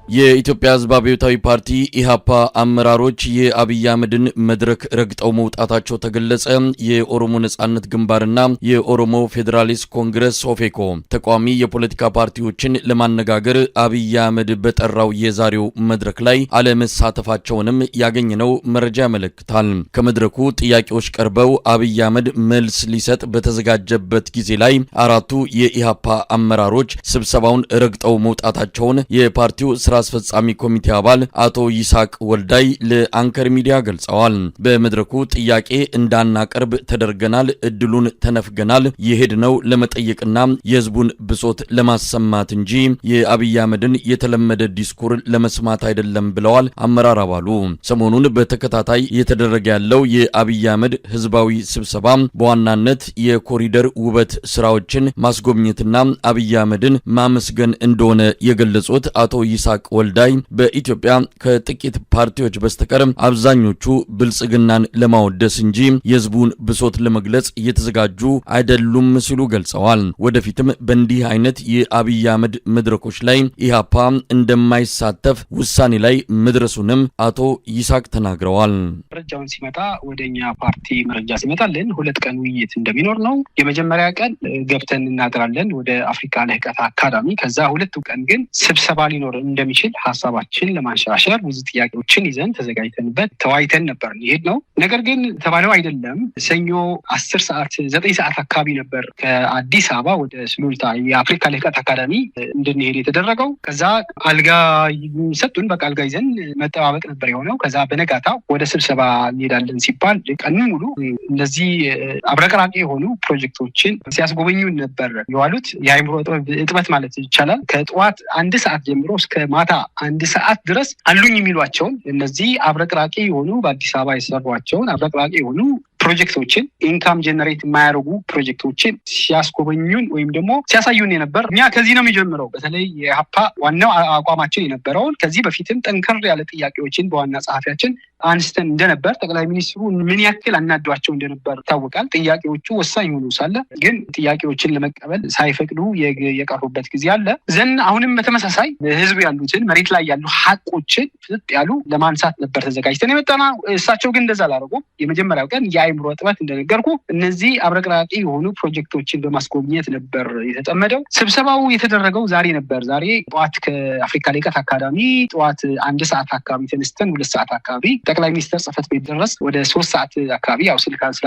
የኢትዮጵያ ሕዝብ አብዮታዊ ፓርቲ ኢሃፓ አመራሮች የአብይ አህመድን መድረክ ረግጠው መውጣታቸው ተገለጸ። የኦሮሞ ነጻነት ግንባርና የኦሮሞ ፌዴራሊስት ኮንግረስ ኦፌኮ ተቋሚ የፖለቲካ ፓርቲዎችን ለማነጋገር አብይ አህመድ በጠራው የዛሬው መድረክ ላይ አለመሳተፋቸውንም ያገኘነው መረጃ ያመለክታል። ከመድረኩ ጥያቄዎች ቀርበው አብይ አህመድ መልስ ሊሰጥ በተዘጋጀበት ጊዜ ላይ አራቱ የኢሃፓ አመራሮች ስብሰባውን ረግጠው መውጣታቸውን የፓርቲው ስራ አስፈጻሚ ኮሚቴ አባል አቶ ይሳቅ ወልዳይ ለአንከር ሚዲያ ገልጸዋል። በመድረኩ ጥያቄ እንዳናቀርብ ተደርገናል፣ እድሉን ተነፍገናል፣ የሄድነው ለመጠየቅና የህዝቡን ብሶት ለማሰማት እንጂ የአብይ አህመድን የተለመደ ዲስኩር ለመስማት አይደለም ብለዋል አመራር አባሉ። ሰሞኑን በተከታታይ እየተደረገ ያለው የአብይ አህመድ ህዝባዊ ስብሰባ በዋናነት የኮሪደር ውበት ስራዎችን ማስጎብኘትና አብይ አህመድን ማመስገን እንደሆነ የገለጹት አቶ ይሳቅ ወልዳይ በኢትዮጵያ ከጥቂት ፓርቲዎች በስተቀር አብዛኞቹ ብልጽግናን ለማወደስ እንጂ የህዝቡን ብሶት ለመግለጽ እየተዘጋጁ አይደሉም ሲሉ ገልጸዋል። ወደፊትም በእንዲህ አይነት የአብይ አህመድ መድረኮች ላይ ኢሃፓ እንደማይሳተፍ ውሳኔ ላይ መድረሱንም አቶ ይሳቅ ተናግረዋል። መረጃውን ሲመጣ ወደኛ ፓርቲ መረጃ ሲመጣልን 2 ቀን ውይይት እንደሚኖር ነው። የመጀመሪያ ቀን ገብተን እናድራለን ወደ አፍሪካ ልህቀት አካዳሚ። ከዛ 2 ቀን ግን ስብሰባ ሊኖር እንደሚችል ሐሳባችን ለማንሸራሸር ብዙ ጥያቄዎችን ይዘን ተዘጋጅተንበት ተወያይተን ነበር የሄድነው። ነገር ግን ተባለው አይደለም። ሰኞ 10 ሰዓት 9 ሰዓት አካባቢ ነበር ከአዲስ አበባ ወደ ሱሉልታ የአፍሪካ ልህቀት አካዳሚ እንድንሄድ የተደረገው። ከዛ አልጋ ሰጡን። በቃ አልጋ ይዘን መጠባበቅ ነበር የሆነው። ከዛ በነጋታው ወደ ስብሰባ እንሄዳለን ሲባል ቀኑን ሙሉ እነዚህ አብረቅራቂ የሆኑ ፕሮጀክቶችን ሲያስጎበኙ ነበር የዋሉት። የአእምሮ እጥበት ማለት ይቻላል። ከጠዋት 1 ሰዓት ጀምሮ እስከ ማታ 1 ሰዓት ድረስ አሉኝ የሚሏቸውን እነዚህ አብረቅራቂ የሆኑ በአዲስ አበባ የሰሯቸውን አብረቅራቂ የሆኑ ፕሮጀክቶችን ኢንካም ጀነሬት የማያደርጉ ፕሮጀክቶችን ሲያስጎበኙን ወይም ደግሞ ሲያሳዩን የነበር። እኛ ከዚህ ነው የሚጀምረው። በተለይ የኢሃፓ ዋናው አቋማችን የነበረውን ከዚህ በፊትም ጠንከር ያለ ጥያቄዎችን በዋና ጸሐፊያችን አንስተን እንደነበር፣ ጠቅላይ ሚኒስትሩ ምን ያክል አናዷቸው እንደነበር ይታወቃል። ጥያቄዎቹ ወሳኝ ሆኖ ሳለ ግን ጥያቄዎችን ለመቀበል ሳይፈቅዱ የቀሩበት ጊዜ አለ። አሁንም በተመሳሳይ ህዝብ ያሉትን መሬት ላይ ያሉ ሀቆችን ፍጥጥ ያሉ ለማንሳት ነበር ተዘጋጅተን የመጣና እሳቸው ግን እንደዛ አላደረጉም። የመጀመሪያው ቀን የአእምሮ እጥበት እንደነገርኩ እነዚህ አብረቅራቂ የሆኑ ፕሮጀክቶችን በማስጎብኘት ነበር የተጠመደው። ስብሰባው የተደረገው ዛሬ ነበር። ዛሬ ጠዋት ከአፍሪካ ልህቀት አካዳሚ ጠዋት 1 ሰዓት አካባቢ ተነስተን 2 ሰዓት አካባቢ ጠቅላይ ሚኒስትር ጽህፈት ቤት ድረስ ወደ 3 ሰዓት አካባቢ ያው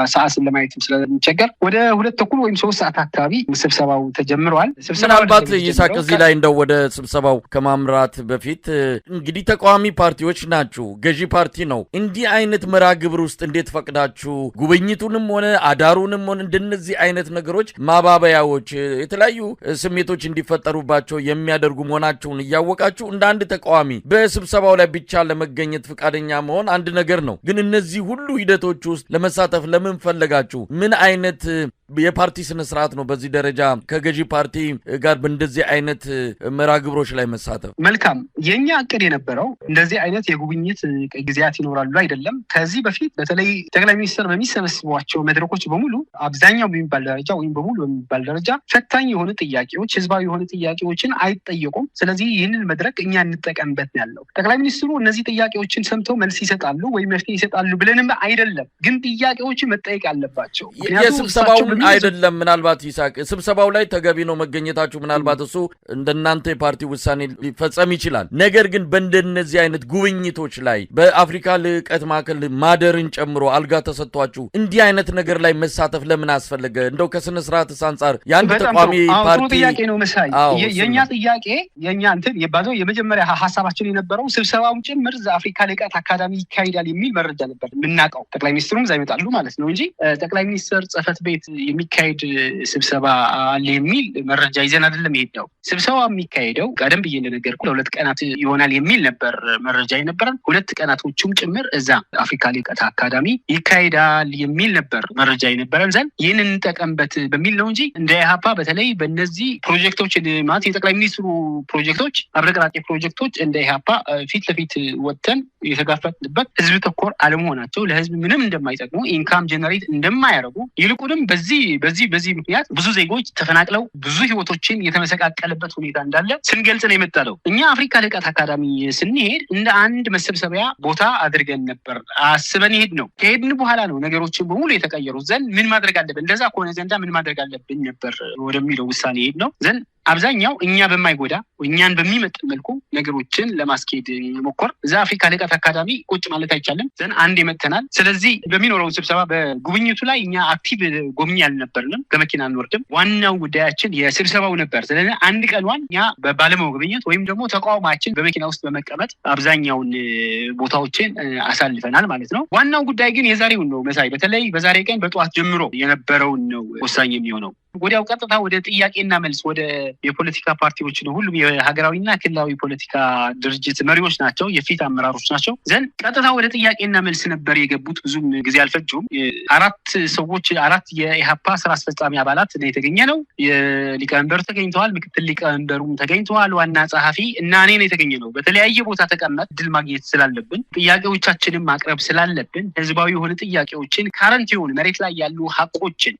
ሰዓት ለማየትም ስለሚቸገር ወደ 2:30 ወይም 3 ሰዓት አካባቢ ስብሰባው ተጀምሯል። ምናልባት ይሳቅ እዚህ ላይ እንደው ወደ ስብሰባው ከማምራት በፊት እንግዲህ ተቃዋሚ ፓርቲዎች ናችሁ፣ ገዢ ፓርቲ ነው። እንዲህ አይነት መርሃ ግብር ውስጥ እንዴት ፈቅዳችሁ ጉብኝቱንም ሆነ አዳሩንም ሆነ እንደነዚህ አይነት ነገሮች ማባበያዎች፣ የተለያዩ ስሜቶች እንዲፈጠሩባቸው የሚያደርጉ መሆናቸውን እያወቃችሁ እንደ አንድ ተቃዋሚ በስብሰባው ላይ ብቻ ለመገኘት ፈቃደኛ መሆን አንድ ነገር ነው። ግን እነዚህ ሁሉ ሂደቶች ውስጥ ለመሳተፍ ለምን ፈለጋችሁ? ምን አይነት የፓርቲ ስነ ስርዓት ነው በዚህ ደረጃ ከገዢ ፓርቲ ጋር በእንደዚህ አይነት መርሃ ግብሮች ላይ መሳተፍ? መልካም። የኛ እቅድ የነበረው እንደዚህ አይነት የጉብኝት ጊዜያት ይኖራሉ አይደለም። ከዚህ በፊት በተለይ ጠቅላይ ሚኒስትር በሚሰበስቧቸው መድረኮች በሙሉ አብዛኛው በሚባል ደረጃ ወይም በሙሉ በሚባል ደረጃ ፈታኝ የሆኑ ጥያቄዎች፣ ህዝባዊ የሆኑ ጥያቄዎችን አይጠየቁም። ስለዚህ ይህንን መድረክ እኛ እንጠቀምበት ያለው ጠቅላይ ሚኒስትሩ እነዚህ ጥያቄዎችን ሰምተው መልስ ይሰጣሉ ወይም መፍትሄ ይሰጣሉ ብለንም አይደለም። ግን ጥያቄዎችን መጠየቅ አለባቸው። የስብሰባውን አይደለም ምናልባት ይሳቅ ስብሰባው ላይ ተገቢ ነው መገኘታችሁ፣ ምናልባት እሱ እንደናንተ የፓርቲ ውሳኔ ሊፈጸም ይችላል። ነገር ግን በእንደነዚህ አይነት ጉብኝቶች ላይ በአፍሪካ ልህቀት ማዕከል ማደርን ጨምሮ አልጋ ተሰጥቷችሁ እንዲህ አይነት ነገር ላይ መሳተፍ ለምን አስፈለገ? እንደው ከስነ ስርዓት አንጻር የአንድ ተቋሚ ፓርቲ ጥያቄ ነው መሳይ። የኛ ጥያቄ የኛ የባዘው የመጀመሪያ ሐሳባችን የነበረው ስብሰባውን ጭምር አፍሪካ ልህቀት አካዳሚ ይካሄዳል የሚል መረጃ ነበር የምናውቀው። ጠቅላይ ሚኒስትሩም እዛ ይመጣሉ ማለት ነው እንጂ ጠቅላይ ሚኒስትር ጽህፈት ቤት የሚካሄድ ስብሰባ አለ የሚል መረጃ ይዘን አይደለም የሄድነው። ስብሰባ የሚካሄደው ቀደም ብዬ እንደነገርኩ ለ2 ቀናት ይሆናል የሚል ነበር መረጃ የነበረን። 2 ቀናቶቹም ጭምር እዛ አፍሪካ ልህቀት አካዳሚ ይካሄዳል የሚል ነበር መረጃ የነበረን። ዘንድ ይህንን እንጠቀምበት በሚል ነው እንጂ እንደ ኢሃፓ በተለይ በእነዚህ ፕሮጀክቶች ማለት የጠቅላይ ሚኒስትሩ ፕሮጀክቶች አብረቅራቂ ፕሮጀክቶች እንደ ኢሃፓ ፊት ለፊት ወጥተን የተጋፈጥንበት ህዝብ ተኮር አለመሆናቸው፣ ለህዝብ ምንም እንደማይጠቅሙ፣ ኢንካም ጀነሬት እንደማያደርጉ፣ ይልቁንም በዚህ በዚህ ምክንያት ብዙ ዜጎች ተፈናቅለው ብዙ ህይወቶችን የተመሰቃቀለበት ሁኔታ እንዳለ ስንገልጽ ነው የመጣለው። እኛ አፍሪካ ልህቀት አካዳሚ ስንሄድ እንደ አንድ መሰብሰቢያ ቦታ አድርገን ነበር አስበን ሄድ ነው። ከሄድን በኋላ ነው ነገሮችን በሙሉ የተቀየሩት። ዘንድ ምን ማድረግ አለብን፣ እንደዛ ከሆነ ዘንዳ ምን ማድረግ አለብን ነበር ወደሚለው ውሳኔ ሄድ ነው። ዘንድ አብዛኛው እኛ በማይጎዳ እኛን በሚመጥን መልኩ ነገሮችን ለማስኬድ ሞከር። እዛ አፍሪካ ልህቀት አካዳሚ ቁጭ ማለት አይቻልም። ዘን አንድ ይመተናል። ስለዚህ በሚኖረው ስብሰባ በጉብኝቱ ላይ እኛ አክቲቭ ጎብኚ አልነበርንም። ከመኪና አንወርድም። ዋናው ጉዳያችን የስብሰባው ነበር። ስለዚህ አንድ ቀኗን እኛ ባለመጎብኘት ወይም ደግሞ ተቃውማችን በመኪና ውስጥ በመቀመጥ አብዛኛውን ቦታዎችን አሳልፈናል ማለት ነው። ዋናው ጉዳይ ግን የዛሬውን ነው መሳይ። በተለይ በዛሬ ቀን በጠዋት ጀምሮ የነበረውን ነው ወሳኝ የሚሆነው። ወዲያው ቀጥታ ወደ ጥያቄና መልስ ወደ የፖለቲካ ፓርቲዎች ነው። ሁሉም የሀገራዊና ክልላዊ ፖለቲካ ድርጅት መሪዎች ናቸው፣ የፊት አመራሮች ናቸው። ዘንድ ቀጥታ ወደ ጥያቄና መልስ ነበር የገቡት። ብዙም ጊዜ አልፈጁም። አራት የኢሃፓ ስራ አስፈጻሚ አባላት ነው የተገኘ ነው። የሊቀመንበሩ ተገኝተዋል፣ ምክትል ሊቀመንበሩም ተገኝተዋል፣ ዋና ጸሐፊ እና እኔ ነው የተገኘ ነው። በተለያየ ቦታ ተቀመጥ ድል ማግኘት ስላለብን ጥያቄዎቻችንን ማቅረብ ስላለብን ህዝባዊ የሆኑ ጥያቄዎችን ካረንት የሆኑ መሬት ላይ ያሉ ሀቆችን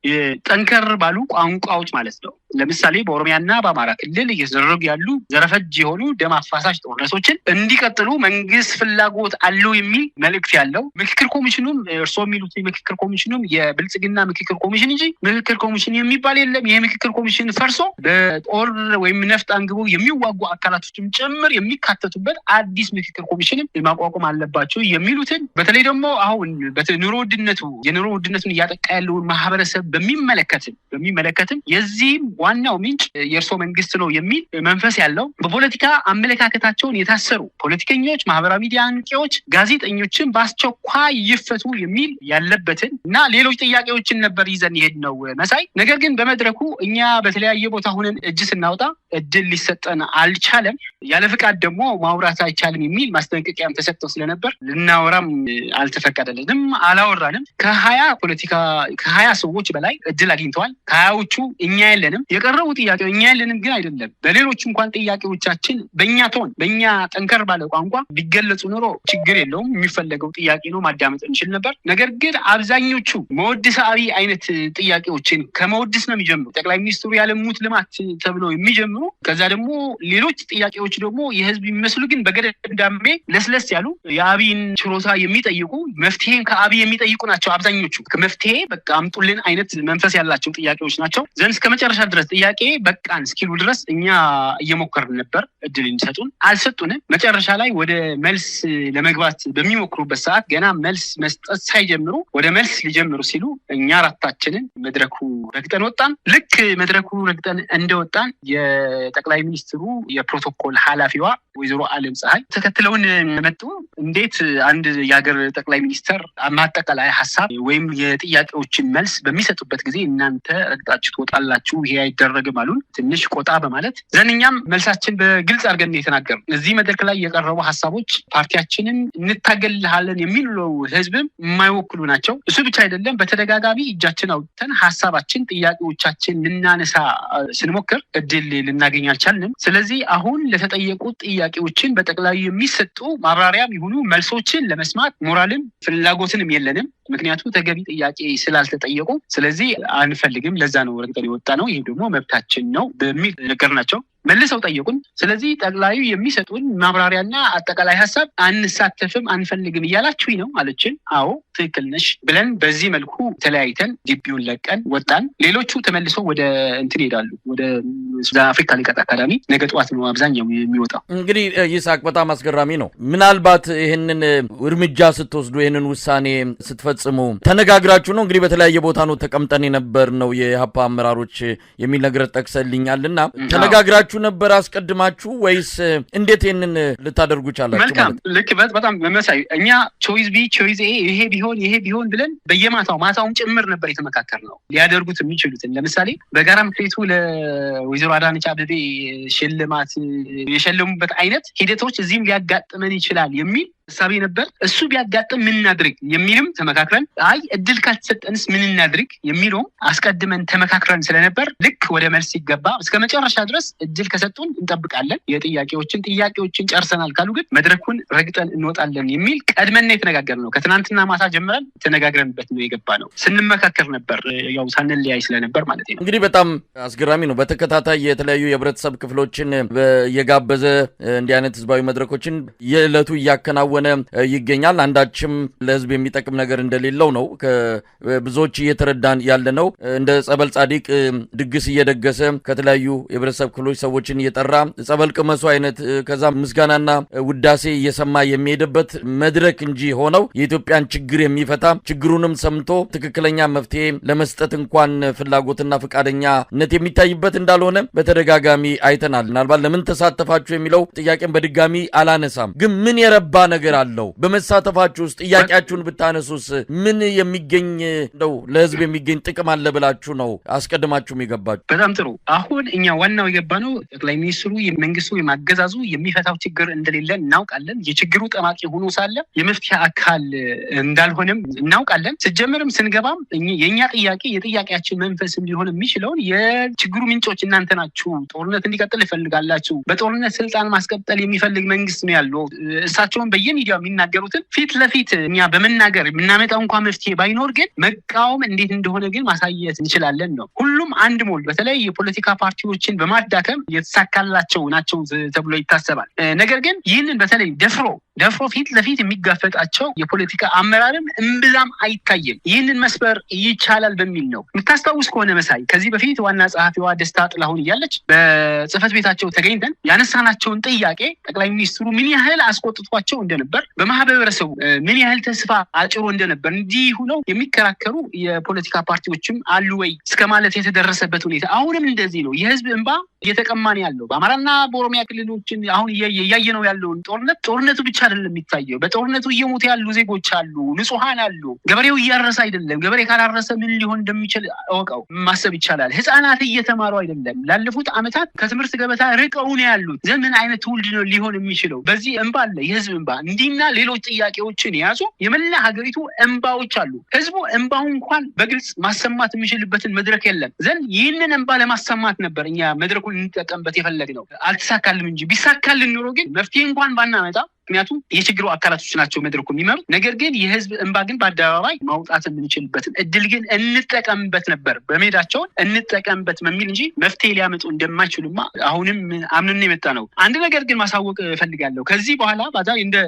ጠንከር ባሉ ቋንቋዎች ማለት ነው። ለምሳሌ በኦሮሚያና በአማራ ክልል እየተደረጉ ያሉ ዘረፈጅ የሆኑ ደም አፋሳሽ ጦርነቶችን እንዲቀጥሉ መንግስት ፍላጎት አለው የሚል መልእክት ያለው ምክክር ኮሚሽኑም እርስዎ የሚሉት ምክክር ኮሚሽኑም የብልጽግና ምክክር ኮሚሽን እንጂ ምክክር ኮሚሽን የሚባል የለም። ይሄ ምክክር ኮሚሽን ፈርሶ በጦር ወይም ነፍጥ አንግበው የሚዋጉ አካላቶችም ጭምር የሚካተቱበት አዲስ ምክክር ኮሚሽንም ማቋቋም አለባቸው የሚሉትን በተለይ ደግሞ አሁን የኑሮ ውድነቱን እያጠቃ ያለውን ማህበረሰብ በሚመለከትም የዚህም ዋናው ምንጭ የእርሶ መንግስት ነው የሚል መንፈስ ያለው በፖለቲካ አመለካከታቸውን የታሰሩ ፖለቲከኞች፣ ማህበራዊ ሚዲያ አንቂዎች፣ ጋዜጠኞችን በአስቸኳይ ይፈቱ የሚል ያለበትን እና ሌሎች ጥያቄዎችን ነበር ይዘን ይሄድ ነው መሳይ። ነገር ግን በመድረኩ እኛ በተለያየ ቦታ ሆነን እጅ ስናወጣ እድል ሊሰጠን አልቻለም። ያለ ፍቃድ ደግሞ ማውራት አይቻልም የሚል ማስጠንቀቂያም ተሰጥተው ስለነበር ልናወራም አልተፈቀደልንም፣ አላወራንም። ከ20 ሰዎች በላይ እድል አግኝተዋል። ከ20ዎቹ እኛ የለንም። የቀረቡ ጥያቄው እኛ የለንም ግን አይደለም። በሌሎች እንኳን ጥያቄዎቻችን በእኛ ጠንከር ባለ ቋንቋ ቢገለጹ ኖሮ ችግር የለውም። የሚፈለገው ጥያቄ ነው፣ ማዳመጥ እንችል ነበር። ነገር ግን አብዛኞቹ መወድሳዊ አይነት ጥያቄዎችን ከመወድስ ነው የሚጀምሩ። ጠቅላይ ሚኒስትሩ ያለሙት ልማት ተብለው የሚጀምሩ ከዛ ደግሞ ሌሎች ጥያቄዎች ደግሞ የህዝብ የሚመስሉ ግን በገደምዳሜ ለስለስ ያሉ የአብይን ችሮታ የሚጠይቁ መፍትሄን ከአብይ የሚጠይቁ ናቸው። አብዛኞቹ መፍትሄ በቃ አምጡልን አይነት መንፈስ ያላቸው ጥያቄዎች ናቸው። ዘንድ እስከ መጨረሻ ድረስ ጥያቄ በቃን እስኪሉ ድረስ እኛ እየሞከርን ነበር። እድል እንዲሰጡን አልሰጡንም። መጨረሻ ላይ ወደ መልስ ለመግባት በሚሞክሩበት ሰዓት ገና መልስ መስጠት ሳይጀምሩ ወደ መልስ ሊጀምሩ ሲሉ እኛ አራታችንን መድረኩ ረግጠን ወጣን። ልክ መድረኩ ረግጠን እንደወጣን የጠቅላይ ሚኒስትሩ የፕሮቶኮል ኃላፊዋ ወይዘሮ አለም ፀሐይ ተከትለውን መጡ። እንዴት አንድ የሀገር ጠቅላይ ሚኒስተር ማጠቃላይ ሀሳብ ወይም የጥያቄዎችን መልስ በሚሰጡበት ጊዜ እናንተ ረግጣችሁ ትወጣላችሁ፣ ይሄ አይደረግም አሉን። ትንሽ ቆጣ በማለት ዘንኛም መልሳችን በግልጽ አድርገን የተናገርን። እዚህ መድረክ ላይ የቀረቡ ሀሳቦች ፓርቲያችንን እንታገልሃለን የሚለው ህዝብም የማይወክሉ ናቸው። እሱ ብቻ አይደለም፣ በተደጋጋሚ እጃችን አውጥተን ሀሳባችን፣ ጥያቄዎቻችን ልናነሳ ስንሞክር እድል ልናገኝ አልቻልንም። ስለዚህ አሁን ለተጠየቁት ጥያቄዎችን በጠቅላዩ የሚሰጡ ማብራሪያም ይሁኑ መልሶችን ለመስማት ሞራልም ፍላጎትንም የለንም። ምክንያቱም ተገቢ ጥያቄ ስላልተጠየቁ ስለዚህ አንፈልግም። ለዛ ነው ረግጠን የወጣ ነው። ይሄ ደግሞ መብታችን ነው በሚል ነገር ናቸው መልሰው ጠየቁን። ስለዚህ ጠቅላዩ የሚሰጡን ማብራሪያና አጠቃላይ ሀሳብ አንሳተፍም፣ አንፈልግም እያላችሁ ነው አለችን። አዎ ትክክል ነሽ ብለን በዚህ መልኩ ተለያይተን ግቢውን ለቀን ወጣን። ሌሎቹ ተመልሰው ወደ እንትን ይሄዳሉ፣ ወደ አፍሪካ ልህቀት አካዳሚ። ነገ ጠዋት ነው አብዛኛው የሚወጣው። እንግዲህ ይስሐቅ በጣም አስገራሚ ነው። ምናልባት ይህንን እርምጃ ስትወስዱ፣ ይህንን ውሳኔ ስትፈጽሙ ተነጋግራችሁ ነው? እንግዲህ በተለያየ ቦታ ነው ተቀምጠን የነበር ነው የኢሃፓ አመራሮች የሚል ነገር ጠቅሰልኛልና ተነጋግራችሁ ነበር አስቀድማችሁ ወይስ እንዴት ይሄንን ልታደርጉ ቻላችሁ? መልካም ልክ በጣም መሳይ። እኛ ቾይስ ቢ ቾይስ ኤ ይሄ ቢሆን ብለን ማታውን ጭምር ነበር የተመካከርነው ሊያደርጉት የሚችሉትን። ለምሳሌ በጋራ ምክር ቤቱ ለወይዘሮ አዳነች አቤቤ ሽልማት የሸለሙበት አይነት ሂደቶች እዚህም ሊያጋጥመን ይችላል የሚል ሐሳቤ ነበር። እሱ ቢያጋጥም ምን እናድርግ የሚልም ተመካክረን አይ እድል ካልተሰጠንስ ምን እናድርግ የሚለው አስቀድመን ተመካክረን ስለነበር ልክ ወደ መልስ ሲገባ እስከ መጨረሻ ድረስ እድል ከሰጡን እንጠብቃለን፣ ጥያቄዎችን ጨርሰናል ካሉ ግን መድረኩን ረግጠን እንወጣለን የሚል ቀድመን የተነጋገርነው ከትናንትና ማታ ጀምረን ተነጋግረንበት ነው የገባነው። ስንመካከር ነበር ያው ሳንለያይ ስለነበር ማለት ነው። እንግዲህ በጣም አስገራሚ ነው። በተከታታይ የተለያዩ የህብረተሰብ ክፍሎችን የጋበዘ እንዲህ አይነት ህዝባዊ መድረኮችን የዕለቱ እያከናወነ ይገኛል። አንዳችም ለህዝብ የሚጠቅም ነገር እንደሌለው ነው ብዙዎች እየተረዳን ያለ ነው። እንደ ጸበል ጻዲቅ ድግስ እየደገሰ ከተለያዩ የህብረተሰብ ክፍሎች ሰዎችን እየጠራ ጸበል ቅመሱ አይነት ከዛ ምስጋናና ውዳሴ እየሰማ የሚሄድበት መድረክ እንጂ ሆነው የኢትዮጵያን ችግር የሚፈታ ችግሩንም ሰምቶ ትክክለኛ መፍትሄ ለመስጠት እንኳን ፍላጎትና ፈቃደኛነት የሚታይበት እንዳልሆነ በተደጋጋሚ አይተናል። ምናልባት ለምን ተሳተፋችሁ የሚለው ጥያቄን በድጋሚ አላነሳም፣ ግን ምን የረባ ነገር አለው በመሳተፋችሁ ውስጥ? ጥያቄያችሁን ብታነሱስ ምን የሚገኝ ነው ለህዝብ የሚገኝ ጥቅም አለ ብላችሁ ነው አስቀድማችሁም የገባችሁ? በጣም ጥሩ። አሁን እኛ ዋናው የገባነው ጠቅላይ ሚኒስትሩ መንግስቱ የማገዛዙ የሚፈታው ችግር እንደሌለ እናውቃለን። የችግሩ ጠማቂ ሆኖ ሳለ የመፍትሄ አካል እንዳልሆነም እናውቃለን። ስጀምርም ስንገባም የኛ ጥያቄ የጥያቄያችን መንፈስም ሊሆን የሚችለውን የችግሩ ምንጮች እናንተ ናችሁ፣ ጦርነት እንዲቀጥል ይፈልጋላችሁ፣ በጦርነት ስልጣን ማስቀጠል የሚፈልግ መንግስት ነው ያለው። እሳቸውን በየሚዲያው የሚናገሩትን ፊት ለፊት እኛ በመናገር የምናመጣው እንኳን መፍትሄ ባይኖር ግን መቃወም እንዴት እንደሆነ ግን ማሳየት እንችላለን ነው። ሁሉም አንድ ሞል በተለይ የፖለቲካ ፓርቲዎችን በማዳከም የተሳካላቸው ናቸው ተብሎ ይታሰባል። ነገር ግን ይህንን በተለይ ደፍሮ ፊት ለፊት የሚጋፈጣቸው የፖለቲካ አመራርም እምብዛም አይታየም። ይህንን መስበር ይቻላል በሚል ነው። የምታስታውስ ከሆነ መሳይ ከዚህ በፊት ዋና ጸሐፊዋ ደስታ ጥላሁን እያለች በጽህፈት ቤታቸው ተገኝተን ያነሳናቸውን ጥያቄ ጠቅላይ ሚኒስትሩ ምን ያህል አስቆጥቷቸው እንደነበር፣ በማህበረሰቡ ምን ያህል ተስፋ አጭሮ እንደነበር እንዲህ ሆነው የሚከራከሩ የፖለቲካ ፓርቲዎችም አሉ ወይ እስከ ማለት የተደረሰበት ሁኔታ አሁንም እንደዚህ ነው። የህዝብ እንባ እየተቀማን ያለው በአማራና በኦሮሚያ ክልሎችን አሁን እያየ ነው ያለውን ጦርነቱ ብቻ አይደለም የሚታየው። በጦርነቱ እየሞቱ ያሉ ዜጎች አሉ፣ ንጹሃን አሉ። ገበሬው እያረሰ አይደለም። ገበሬ ካላረሰ ምን ሊሆን እንደሚችል አወቀው ማሰብ ይቻላል። ህፃናት እየተማሩ አይደለም። ላለፉት አመታት ከትምህርት ገበታ ርቀው ነው ያሉት። ዘመን አይነት ትውልድ ነው ሊሆን የሚችለው። በዚህ እንባ አለ፣ የህዝብ እንባ። እንዲህና ሌሎች ጥያቄዎችን የያዙ የመላ ሀገሪቱ እንባዎች አሉ። ህዝቡ እንባው እንኳን በግልጽ ማሰማት የሚችልበትን መድረክ የለም። ዘንድ ይህንን እንባ ለማሰማት ነበር እኛ መድረኩን እንጠቀምበት የፈለግነው። አልተሳካልም እንጂ ቢሳካልን ኑሮ ግን መፍትሄ እንኳን ባናመጣ፣ ምክንያቱም የችግሩ አካላቶች ናቸው መድረኩ የሚመሩት። ነገር ግን የህዝብ እንባ ግን በአደባባይ ማውጣት የምንችልበትን እድል ግን እንጠቀምበት ነበር፣ በሜዳቸውን እንጠቀምበት በሚል እንጂ መፍትሄ ሊያመጡ እንደማይችሉማ አሁንም አምነን የመጣ ነው። አንድ ነገር ግን ማሳወቅ እፈልጋለሁ። ከዚህ በኋላ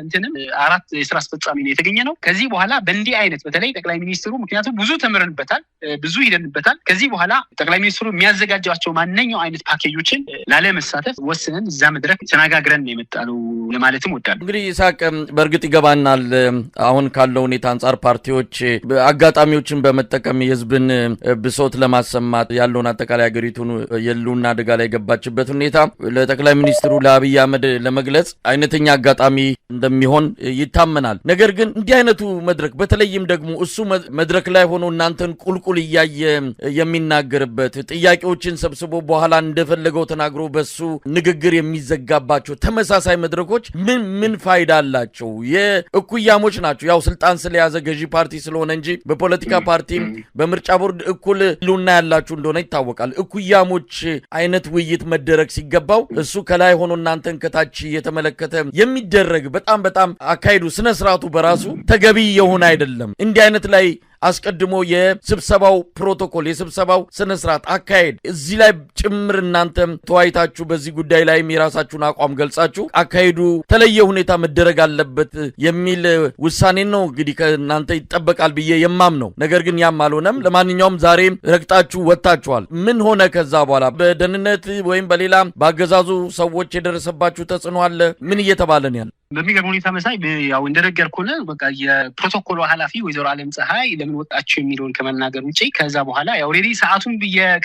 እንትንም 4 የስራ አስፈጻሚ ነው የተገኘ ነው። ከዚህ በኋላ በእንዲህ አይነት በተለይ ጠቅላይ ሚኒስትሩ ምክንያቱም ብዙ ተምረንበታል፣ ብዙ ሂደንበታል። ከዚህ በኋላ ጠቅላይ ሚኒስትሩ የሚያዘጋጃቸው ማንኛው አይነት ፓኬጆችን ላለመሳተፍ ወስነን እዛ መድረክ ተነጋግረን የመጣ ነው ለማለትም ወዳለሁ። እንግዲህ ይስሐቅ በእርግጥ ይገባናል። አሁን ካለው ሁኔታ አንጻር ፓርቲዎች አጋጣሚዎችን በመጠቀም የህዝብን ብሶት ለማሰማት ያለውን አጠቃላይ ሀገሪቱን የህልውና አደጋ ላይ የገባችበት ሁኔታ ለጠቅላይ ሚኒስትሩ ለአብይ አህመድ ለመግለጽ አይነተኛ አጋጣሚ እንደሚሆን ይታመናል። ነገር ግን እንዲህ አይነቱ መድረክ በተለይም ደግሞ እሱ መድረክ ላይ ሆኖ እናንተን ቁልቁል እያየ የሚናገርበት ጥያቄዎችን ሰብስቦ በኋላ እንደፈለገው ተናግሮ በሱ ንግግር የሚዘጋባቸው ተመሳሳይ መድረኮች ምን ፋይዳ አላቸው? የእኩያሞች ናቸው። ያው ስልጣን ስለያዘ ገዢ ፓርቲ ስለሆነ እንጂ በፖለቲካ ፓርቲ በምርጫ ቦርድ እኩል ህልውና ያላችሁ እንደሆነ ይታወቃል። እኩያሞች አይነት ውይይት መደረግ ሲገባው እሱ ከላይ ሆኖ እናንተን ከታች እየተመለከተ የሚደረግ በጣም አካሄዱ ስነ ስርዓቱ በራሱ ተገቢ የሆነ አይደለም። እንዲህ አይነት ላይ አስቀድሞ የስብሰባው ፕሮቶኮል የስብሰባው ስነ ስርዓት አካሄድ እዚህ ላይ ጭምር እናንተ ተወያይታችሁ በዚህ ጉዳይ ላይም የራሳችሁን አቋም ገልጻችሁ አካሄዱ ተለየ ሁኔታ መደረግ አለበት የሚል ውሳኔ ነው እንግዲህ ከእናንተ ይጠበቃል ብዬ የማምነው። ነገር ግን ያም አልሆነም። ለማንኛውም ዛሬ ረግጣችሁ ወጥታችኋል። ምን ሆነ ከዛ በኋላ? በደህንነት ወይም በሌላ በአገዛዙ ሰዎች የደረሰባችሁ ተጽዕኖ አለ? ምን እየተባለ ነው ያለ? በሚገርም ሁኔታ መሳይ ያው እንደነገርኩህ በቃ የፕሮቶኮሉ ኃላፊ ወይዘሮ አለም ፀሐይ ለምን ወጣችሁ የሚለውን ከመናገር ውጪ ከዛ በኋላ ያው ኦልሬዲ ሰዓቱን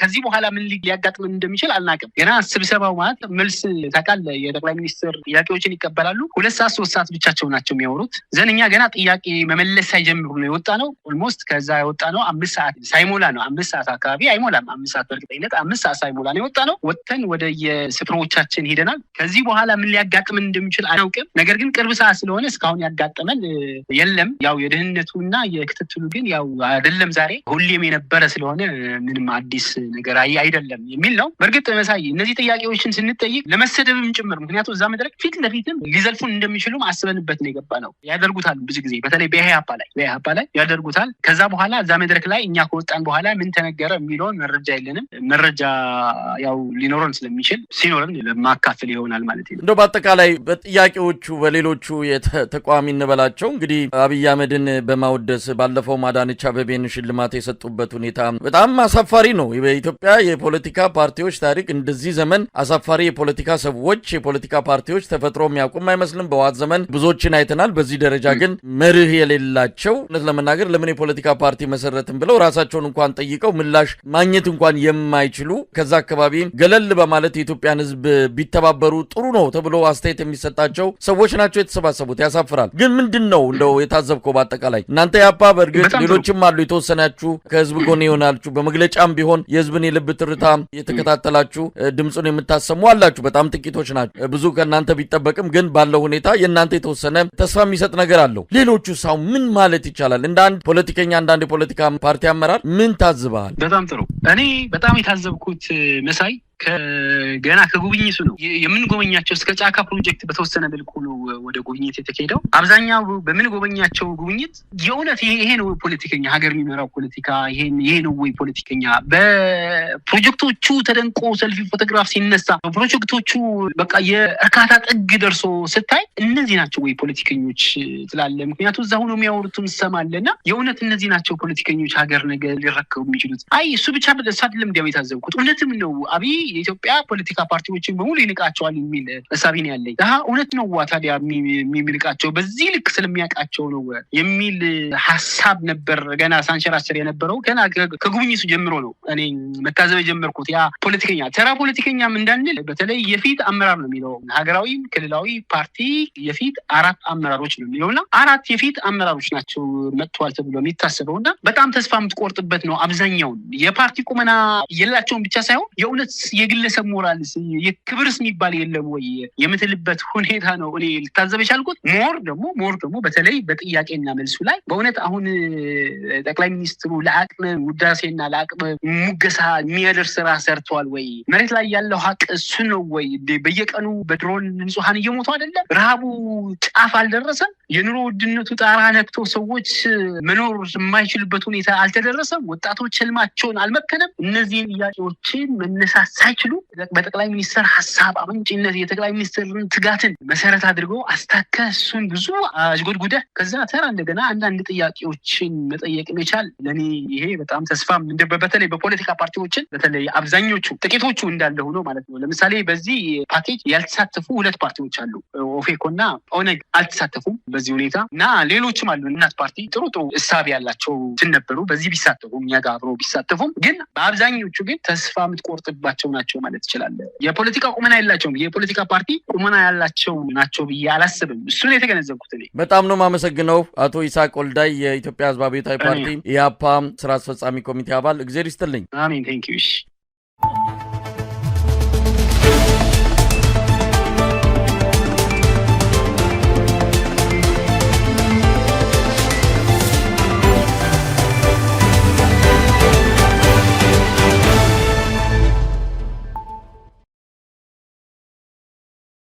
ከዚህ በኋላ ምን ሊያጋጥመን እንደሚችል አልናቅም። ገና ስብሰባው ማለት መልስ ታውቃለህ፣ የጠቅላይ ሚኒስትር ጥያቄዎችን ይቀበላሉ። 2 ሰዓት 3 ሰዓት ብቻቸው ናቸው የሚያወሩት። ዘንኛ ገና ጥያቄ መመለስ ሳይጀምሩ ነው የወጣ ነው። ኦልሞስት ከዛ የወጣ ነው 5 ሰዓት ሳይሞላ ነው። 5 ሰዓት አካባቢ አይሞላም። 5 ሰዓት በእርግጠኝነት 5 ሰዓት ሳይሞላ ነው የወጣ ነው። ወጥተን ወደ የስፍራዎቻችን ሄደናል። ከዚህ በኋላ ምን ሊያጋጥመን እንደሚችል አናውቅም። ነገር ነገር ግን ቅርብ ሰዓት ስለሆነ እስካሁን ያጋጠመን የለም። ያው የደህንነቱና የክትትሉ ግን ያው አይደለም ዛሬ ሁሌም የነበረ ስለሆነ ምንም አዲስ ነገር አይደለም የሚል ነው። በእርግጥ መሳይ እነዚህ ጥያቄዎችን ስንጠይቅ ለመሰደብም ጭምር ምክንያቱም እዛ መድረክ ፊት ለፊትም ሊዘልፉን እንደሚችሉ አስበንበት ነው የገባ ነው። ያደርጉታል ብዙ ጊዜ በተለይ በኢህአፓ ላይ ያደርጉታል። ከዛ በኋላ እዛ መድረክ ላይ እኛ ከወጣን በኋላ ምን ተነገረ የሚለውን መረጃ የለንም። መረጃ ያው ሊኖረን ስለሚችል ሲኖረን ለማካፈል ይሆናል ማለት ነው። እንደው በአጠቃላይ በጥያቄዎቹ በሌሎቹ የተቋሚ እንበላቸው እንግዲህ አብይ አህመድን በማወደስ ባለፈው አዳነች አቤቤን ሽልማት የሰጡበት ሁኔታ በጣም አሳፋሪ ነው። በኢትዮጵያ የፖለቲካ ፓርቲዎች ታሪክ እንደዚህ ዘመን አሳፋሪ የፖለቲካ ሰዎች የፖለቲካ ፓርቲዎች ተፈጥሮ የሚያውቁም አይመስልም። በዋት ዘመን ብዙዎችን አይተናል። በዚህ ደረጃ ግን መርህ የሌላቸው እውነት ለመናገር ለምን የፖለቲካ ፓርቲ መሰረትን ብለው ራሳቸውን እንኳን ጠይቀው ምላሽ ማግኘት እንኳን የማይችሉ ከዛ አካባቢ ገለል በማለት የኢትዮጵያን ሕዝብ ቢተባበሩ ጥሩ ነው ተብሎ አስተያየት የሚሰጣቸው ሰዎች ናቸው የተሰባሰቡት። ያሳፍራል። ግን ምንድነው እንደው የታዘብከው? በአጠቃላይ እናንተ ያፓ በእርግጥ ሌሎችም አሉ የተወሰናችሁ ከህዝብ ጎን ይሆናልችሁ በመግለጫም ቢሆን የህዝብን የልብ ትርታ የተከታተላችሁ ድምጹን የምታሰሙ አላችሁ። በጣም ጥቂቶች ናቸው። ብዙ ከእናንተ ቢጠበቅም ግን ባለው ሁኔታ የእናንተ የተወሰነ ተስፋ የሚሰጥ ነገር አለው። ሌሎቹ ሳው ምን ማለት ይቻላል? እንደ አንድ ፖለቲከኛ እንደ አንድ የፖለቲካ ፓርቲ አመራር ምን ታዝበሃል? በጣም ጥሩ። እኔ በጣም የታዘብኩት መሳይ ገና ከጉብኝቱ ነው የምንጎበኛቸው። እስከ ጫካ ፕሮጀክት በተወሰነ መልኩ ነው ወደ ጉብኝት የተካሄደው። አብዛኛው በምንጎበኛቸው ጉብኝት የእውነት ይሄ ነው ፖለቲከኛ ሀገር የሚመራው ፖለቲካ ይሄ ነው ወይ ፖለቲከኛ? በፕሮጀክቶቹ ተደንቆ ሰልፊ ፎቶግራፍ ሲነሳ ፕሮጀክቶቹ በቃ የእርካታ ጥግ ደርሶ ስታይ እነዚህ ናቸው ወይ ፖለቲከኞች ትላለ። ምክንያቱም እዛ ሆኖ የሚያወሩትን ሰማለና የእውነት እነዚህ ናቸው ፖለቲከኞች ሀገር ነገር ሊረከቡ የሚችሉት? አይ እሱ ብቻ አይደለም እንዲያው የታዘብኩት እውነትም ነው አብይ የኢትዮጵያ ፖለቲካ ፓርቲዎችን በሙሉ ይንቃቸዋል የሚል ሀሳብ ነው ያለኝ። እውነት ነው ታዲያ የሚንቃቸው በዚህ ልክ ስለሚያውቃቸው ነው የሚል ሀሳብ ነበር ገና ሳንሸራሸር የነበረው። ገና ከጉብኝቱ ጀምሮ ነው እኔ መታዘብ የጀመርኩት። ያ ፖለቲከኛ ተራ ፖለቲከኛም እንዳንል በተለይ የፊት አመራር ነው የሚለው ሀገራዊ ክልላዊ ፓርቲ የፊት 4 አመራሮች ነው የሚለውና 4 የፊት አመራሮች ናቸው መጥተዋል ተብሎ የሚታሰበውና በጣም ተስፋ የምትቆርጥበት ነው። አብዛኛውን የፓርቲ ቁመና የላቸውም ብቻ ሳይሆን የእውነት የግለሰብ ሞራልስ የክብርስ የሚባል የለም ወይ የምትልበት ሁኔታ ነው እኔ ልታዘብ የቻልኩት። ሞር ደግሞ በተለይ በጥያቄና መልሱ ላይ በእውነት አሁን ጠቅላይ ሚኒስትሩ ለአቅመ ውዳሴና ለአቅመ ሙገሳ የሚያደርስ ስራ ሰርተዋል ወይ? መሬት ላይ ያለው ሀቅ እሱ ነው ወይ? በየቀኑ በድሮን ንጹሃን እየሞቱ አይደለም? ረሃቡ ጫፍ አልደረሰም? የኑሮ ውድነቱ ጣራ ነክቶ ሰዎች መኖር የማይችልበት ሁኔታ አልተደረሰም? ወጣቶች ህልማቸውን አልመከነም? እነዚህን ጥያቄዎችን መነሳት ሳይችሉ በጠቅላይ ሚኒስትር ሀሳብ አመንጭነት የጠቅላይ ሚኒስትርን ትጋትን መሰረት አድርገው አስታከ እሱን ብዙ አጅጎድጉደ ከዛ ተራ እንደገና አንዳንድ ጥያቄዎችን መጠየቅ መቻል ለኔ ይሄ በጣም ተስፋም በተለይ በፖለቲካ ፓርቲዎችን በተለይ አብዛኞቹ ጥቂቶቹ እንዳለ ሆኖ ማለት ነው። ለምሳሌ በዚህ ፓኬጅ ያልተሳተፉ 2 ፓርቲዎች አሉ። ኦፌኮና ኦነግ አልተሳተፉም በዚህ ሁኔታ እና ሌሎችም አሉ። እናት ፓርቲ ጥሩ እሳቤ ያላቸው ነበሩ በዚህ ቢሳተፉም እኛ ጋር አብረው ቢሳተፉም ግን በአብዛኞቹ ግን ተስፋ የምትቆርጥባቸው ናቸው ማለት ይችላል። የፖለቲካ ቁመና የላቸውም። የፖለቲካ ፓርቲ ቁመና ያላቸው ናቸው ብዬ አላስብም። እሱን የተገነዘብኩት እኔ። በጣም ነው የማመሰግነው አቶ ይስሐቅ ወልዳይ የኢትዮጵያ ሕዝብ አብዮታዊ ፓርቲ ኢህአፓ ስራ አስፈጻሚ ኮሚቴ አባል። እግዚአብሔር ይስጥልኝ። አሜን። ቴንክ ዩ።